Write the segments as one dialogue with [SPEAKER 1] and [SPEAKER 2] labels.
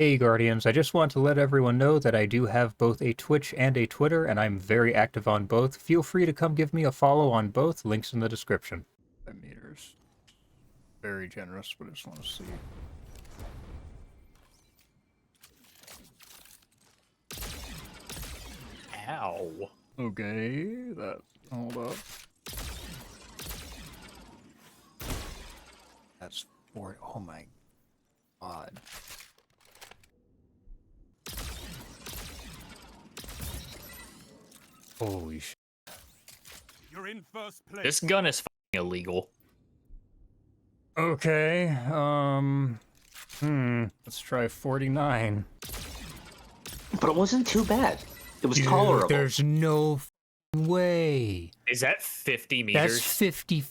[SPEAKER 1] Hey Guardians, I just want to let everyone know that I do have both a Twitch and a Twitter, and I'm very active on both. Feel free to come give me a follow on both, links in the description. 5 meters. Very generous, but I just want to see.
[SPEAKER 2] Ow.
[SPEAKER 1] Okay, hold up. That's 40, oh my god. Holy shit.
[SPEAKER 3] You're in first place.
[SPEAKER 2] This gun is fucking illegal.
[SPEAKER 1] Okay, let's try 49.
[SPEAKER 4] But it wasn't too bad. It was
[SPEAKER 1] Dude,
[SPEAKER 4] tolerable.
[SPEAKER 1] there's no way.
[SPEAKER 2] Is that 50 meters?
[SPEAKER 1] That's 50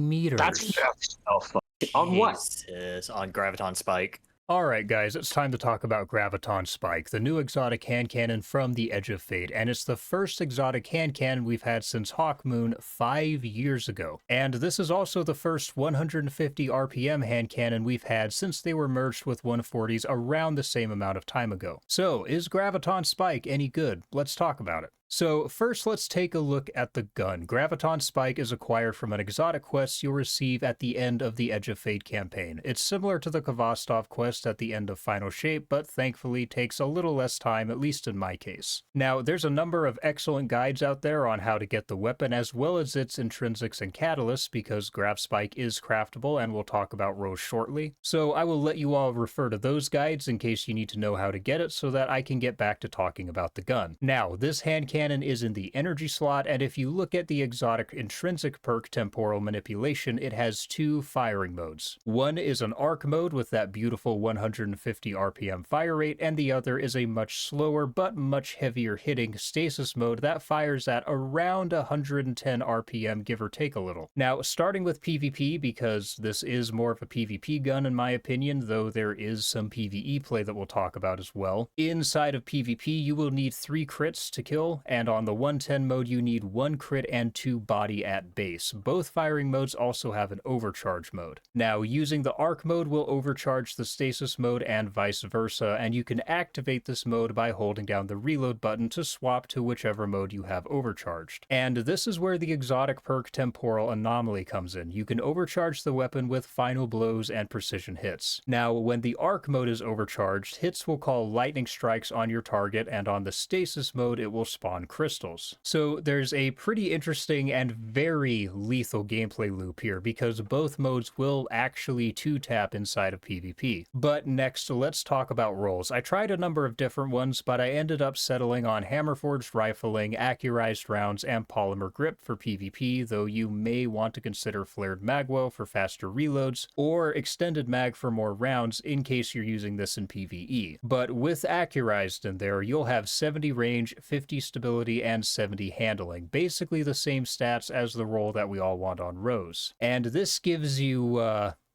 [SPEAKER 1] meters.
[SPEAKER 4] That's so fun. On what?
[SPEAKER 2] Jesus, on Graviton Spike.
[SPEAKER 1] Alright guys, it's time to talk about Graviton Spike, the new exotic hand cannon from the Edge of Fate, and it's the first exotic hand cannon we've had since Hawkmoon 5 years ago. And this is also the first 150 RPM hand cannon we've had since they were merged with 140s around the same amount of time ago. So, is Graviton Spike any good? Let's talk about it. So first, let's take a look at the gun. Graviton Spike is acquired from an exotic quest you'll receive at the end of the Edge of Fate campaign. It's similar to the Kvostov quest at the end of Final Shape, but thankfully takes a little less time, at least in my case. Now, there's a number of excellent guides out there on how to get the weapon, as well as its intrinsics and catalysts, because Grav Spike is craftable, and we'll talk about Rose shortly. So I will let you all refer to those guides in case you need to know how to get it, so that I can get back to talking about the gun. Now, this hand cannon is in the energy slot, and if you look at the exotic intrinsic perk Temporal Manipulation, it has two firing modes. One is an arc mode with that beautiful 150 RPM fire rate, and the other is a much slower but much heavier hitting stasis mode that fires at around 110 RPM, give or take a little. Now, starting with PvP, because this is more of a PvP gun in my opinion, though there is some PvE play that we'll talk about as well. Inside of PvP, you will need 3 crits to kill, and on the 110 mode you need 1 crit and 2 body at base. Both firing modes also have an overcharge mode. Now, using the arc mode will overcharge the stasis mode and vice versa, and you can activate this mode by holding down the reload button to swap to whichever mode you have overcharged. And this is where the exotic perk Temporal Anomaly comes in. You can overcharge the weapon with final blows and precision hits. Now, when the arc mode is overcharged, hits will call lightning strikes on your target, and on the stasis mode it will spawn crystals. So there's a pretty interesting and very lethal gameplay loop here, because both modes will actually 2-tap inside of PvP. But next, let's talk about rolls. I tried a number of different ones, but I ended up settling on hammer-forged rifling, accurized rounds, and polymer grip for PvP, though you may want to consider flared magwell for faster reloads, or extended mag for more rounds in case you're using this in PvE. But with accurized in there, you'll have 70 range, 50 stability, and 70 handling, basically the same stats as the roll that we all want on Rose. And this gives you,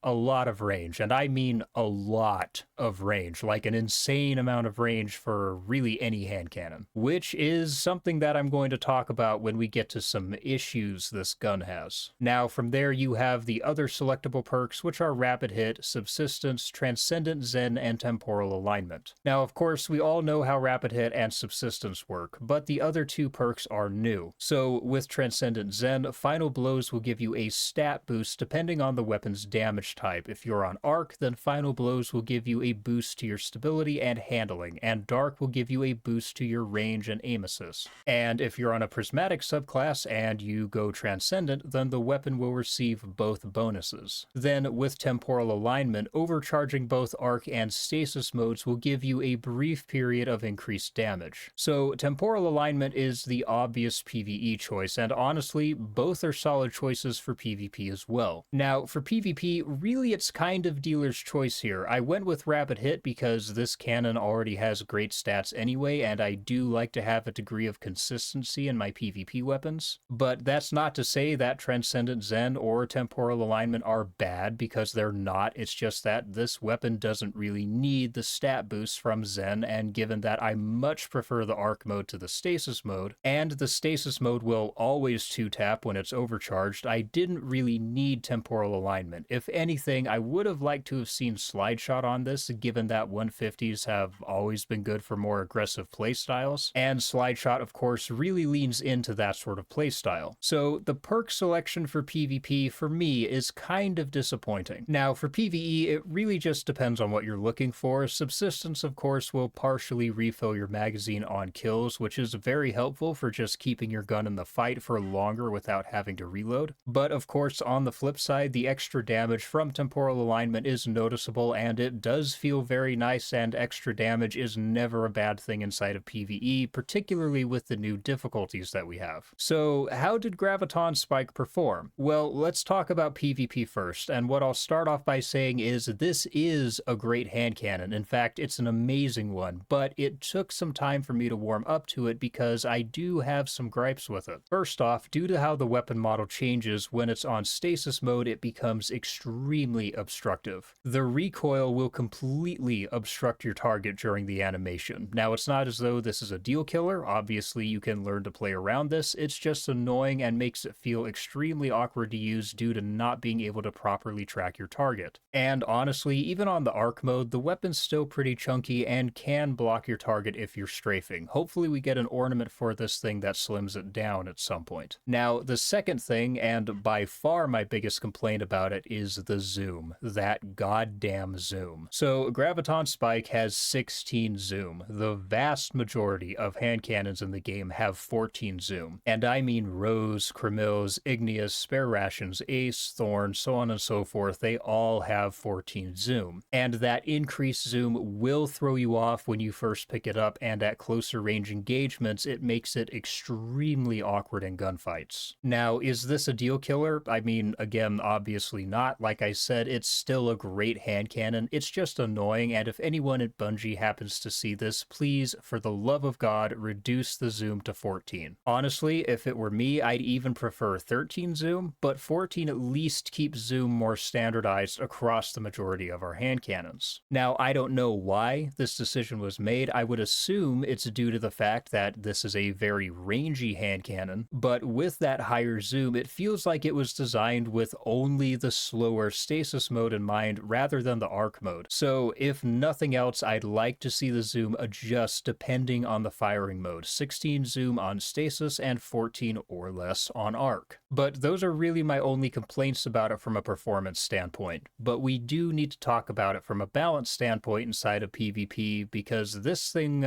[SPEAKER 1] a lot of range, and I mean a lot of range, like an insane amount of range for really any hand cannon, which is something that I'm going to talk about when we get to some issues this gun has. Now, from there you have the other selectable perks, which are Rapid Hit, Subsistence, Transcendent Zen, and Temporal Alignment. Now, of course, we all know how Rapid Hit and Subsistence work, but the other two perks are new. So, with Transcendent Zen, Final Blows will give you a stat boost depending on the weapon's damage type. If you're on Arc, then Final Blows will give you a boost to your stability and handling, and Dark will give you a boost to your range and aim assist. And if you're on a Prismatic subclass and you go Transcendent, then the weapon will receive both bonuses. Then, with Temporal Alignment, overcharging both Arc and Stasis modes will give you a brief period of increased damage. So, Temporal Alignment is the obvious PvE choice, and honestly, both are solid choices for PvP as well. Now, for PvP, really it's kind of dealer's choice here. I went with Rapid Hit because this cannon already has great stats anyway, and I do like to have a degree of consistency in my PvP weapons. But that's not to say that Transcendent Zen or Temporal Alignment are bad, because they're not. It's just that this weapon doesn't really need the stat boost from Zen, and given that I much prefer the Arc mode to the Stasis mode, and the Stasis mode will always 2-tap when it's overcharged, I didn't really need Temporal Alignment. If anything, anything, I would have liked to have seen slide shot on this, given that 150s have always been good for more aggressive playstyles, and slide shot, of course, really leans into that sort of playstyle. So the perk selection for PvP for me is kind of disappointing. Now for PvE, it really just depends on what you're looking for. Subsistence, of course, will partially refill your magazine on kills, which is very helpful for just keeping your gun in the fight for longer without having to reload. But of course, on the flip side, the extra damage from temporal alignment is noticeable, and it does feel very nice, and extra damage is never a bad thing inside of PvE, particularly with the new difficulties that we have. So how did Graviton Spike perform? Well, let's talk about PvP first, and what I'll start off by saying is this is a great hand cannon. In fact, it's an amazing one, but it took some time for me to warm up to it because I do have some gripes with it. First off, due to how the weapon model changes when it's on stasis mode, it becomes extremely obstructive. The recoil will completely obstruct your target during the animation. Now, it's not as though this is a deal killer. Obviously, you can learn to play around this. It's just annoying and makes it feel extremely awkward to use due to not being able to properly track your target. And honestly, even on the arc mode, the weapon's still pretty chunky and can block your target if you're strafing. Hopefully we get an ornament for this thing that slims it down at some point. Now, the second thing, and by far my biggest complaint about it, is the zoom. That goddamn zoom. So Graviton Spike has 16 zoom. The vast majority of hand cannons in the game have 14 zoom. And I mean Rose, Cremil's, Igneous, Spare Rations, Ace, Thorn, so on and so forth, they all have 14 zoom. And that increased zoom will throw you off when you first pick it up, and at closer range engagements, it makes it extremely awkward in gunfights. Now, is this a deal killer? I mean, again, obviously not. Like I said, it's still a great hand cannon. It's just annoying, and if anyone at Bungie happens to see this, please, for the love of God, reduce the zoom to 14. Honestly, if it were me, I'd even prefer 13 zoom, but 14 at least keeps zoom more standardized across the majority of our hand cannons. Now, I don't know why this decision was made. I would assume it's due to the fact that this is a very rangy hand cannon, but with that higher zoom, it feels like it was designed with only the slower stasis mode in mind rather than the arc mode. So if nothing else, I'd like to see the zoom adjust depending on the firing mode. 16 zoom on stasis and 14 or less on arc. But those are really my only complaints about it from a performance standpoint. But we do need to talk about it from a balance standpoint inside of PvP, because this thing,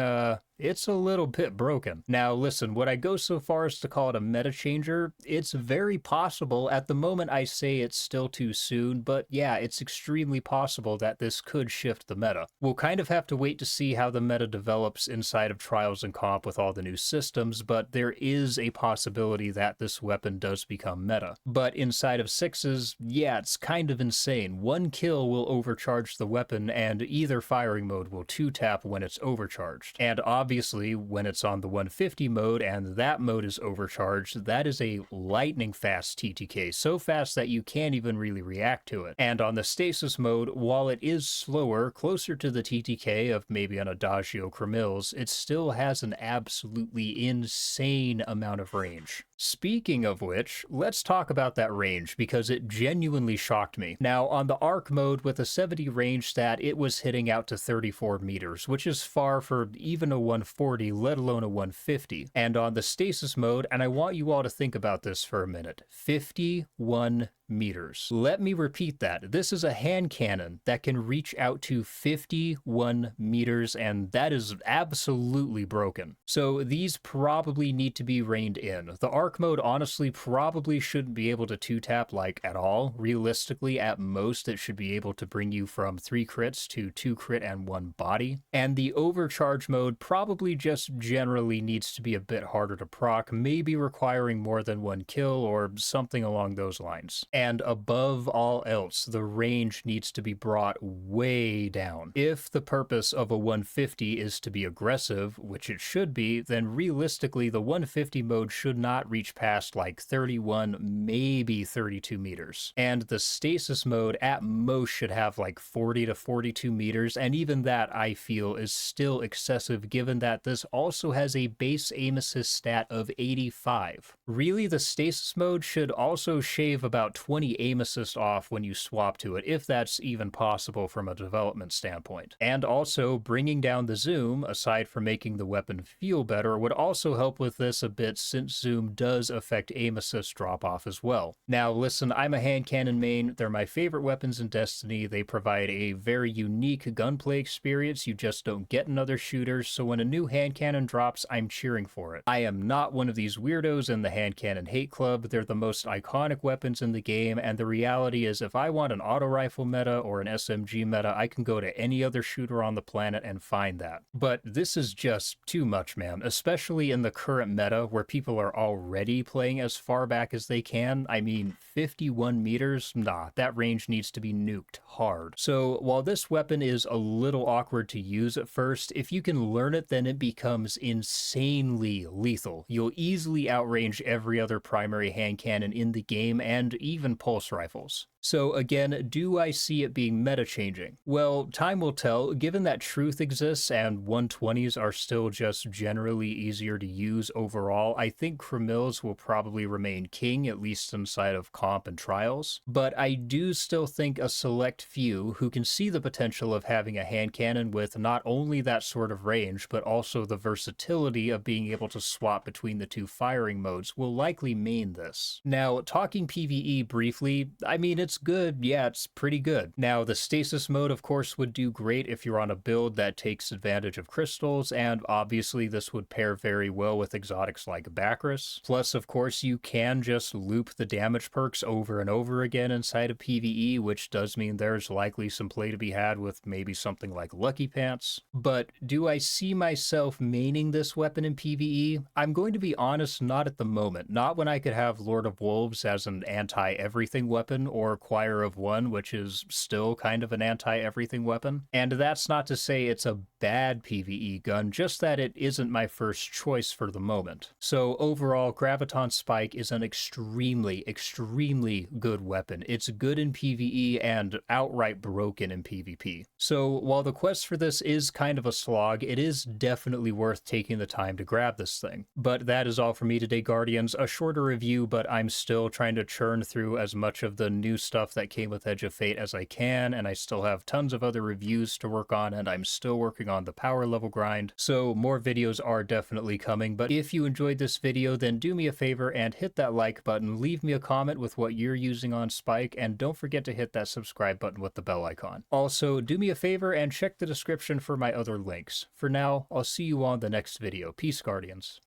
[SPEAKER 1] it's a little bit broken. Now listen, would I go so far as to call it a meta changer? It's very possible. At the moment I say it's still too soon, but yeah, it's extremely possible that this could shift the meta. We'll kind of have to wait to see how the meta develops inside of Trials and Comp with all the new systems, but there is a possibility that this weapon does become meta. But inside of sixes, yeah, it's kind of insane. One kill will overcharge the weapon, and either firing mode will 2-tap when it's overcharged. And obviously, when it's on the 150 mode and that mode is overcharged, that is a lightning fast TTK, so fast that you can't even really react to it. And on the stasis mode, while it is slower, closer to the TTK of maybe an Adagio Cremil's, it still has an absolutely insane amount of range. Speaking of which, let's talk about that range, because it genuinely shocked me. Now, on the arc mode with a 70 range stat, it was hitting out to 34 meters, which is far for even a 140, let alone a 150. And on the stasis mode, and I want you all to think about this for a minute, 51 meters. Let me repeat that. This is a hand cannon that can reach out to 51 meters, and that is absolutely broken. So these probably need to be reined in. The arc mode honestly probably shouldn't be able to 2-tap like at all. Realistically, at most, it should be able to bring you from 3 crits to 2 crit and 1 body. And the overcharge mode probably just generally needs to be a bit harder to proc, maybe requiring more than 1 kill or something along those lines. And above all else, the range needs to be brought way down. If the purpose of a 150 is to be aggressive, which it should be, then realistically the 150 mode should not reach past like 31, maybe 32 meters. And the stasis mode at most should have like 40 to 42 meters, and even that I feel is still excessive given that this also has a base aim assist stat of 85. Really, the stasis mode should also shave about 20 aim assist off when you swap to it, if that's even possible from a development standpoint. And also, bringing down the zoom, aside from making the weapon feel better, would also help with this a bit since zoom does affect aim assist drop off as well. Now listen, I'm a hand cannon main, they're my favorite weapons in Destiny, they provide a very unique gunplay experience you just don't get in other shooters, so when a new hand cannon drops, I'm cheering for it. I am not one of these weirdos in the hand cannon hate club, they're the most iconic weapons in the game, and the reality is if I want an auto rifle meta or an SMG meta, I can go to any other shooter on the planet and find that. But this is just too much, man, especially in the current meta where people are already playing as far back as they can. I mean, 51 meters? Nah, that range needs to be nuked hard. So while this weapon is a little awkward to use at first, if you can learn it, then it becomes insanely lethal. You'll easily outrange every other primary hand cannon in the game and even pulse rifles. So again, do I see it being meta-changing? Well, time will tell. Given that truth exists and 120s are still just generally easier to use overall, I think Cremills will probably remain king, at least inside of comp and trials. But I do still think a select few who can see the potential of having a hand cannon with not only that sort of range, but also the versatility of being able to swap between the two firing modes will likely main this. Now, talking PvE briefly, I mean, it's good, yeah, it's pretty good. Now, the stasis mode, of course, would do great if you're on a build that takes advantage of crystals, and obviously this would pair very well with exotics like Bacchus. Plus, of course, you can just loop the damage perks over and over again inside of PvE, which does mean there's likely some play to be had with maybe something like Lucky Pants. But do I see myself maining this weapon in PvE? I'm going to be honest, not at the moment. Not when I could have Lord of Wolves as an anti-everything weapon, or Choir of One, which is still kind of an anti-everything weapon. And that's not to say it's a bad PvE gun, just that it isn't my first choice for the moment. So overall, Graviton Spike is an extremely, extremely good weapon. It's good in PvE and outright broken in PvP. So while the quest for this is kind of a slog, it is definitely worth taking the time to grab this thing. But that is all for me today, Guardians. A shorter review, but I'm still trying to churn through as much of the new stuff that came with Edge of Fate as I can, and I still have tons of other reviews to work on, and I'm still working on the power level grind, so more videos are definitely coming. But if you enjoyed this video, then do me a favor and hit that like button, leave me a comment with what you're using on Spike, and don't forget to hit that subscribe button with the bell icon. Also, do me a favor and check the description for my other links. For now, I'll see you on the next video. Peace, Guardians.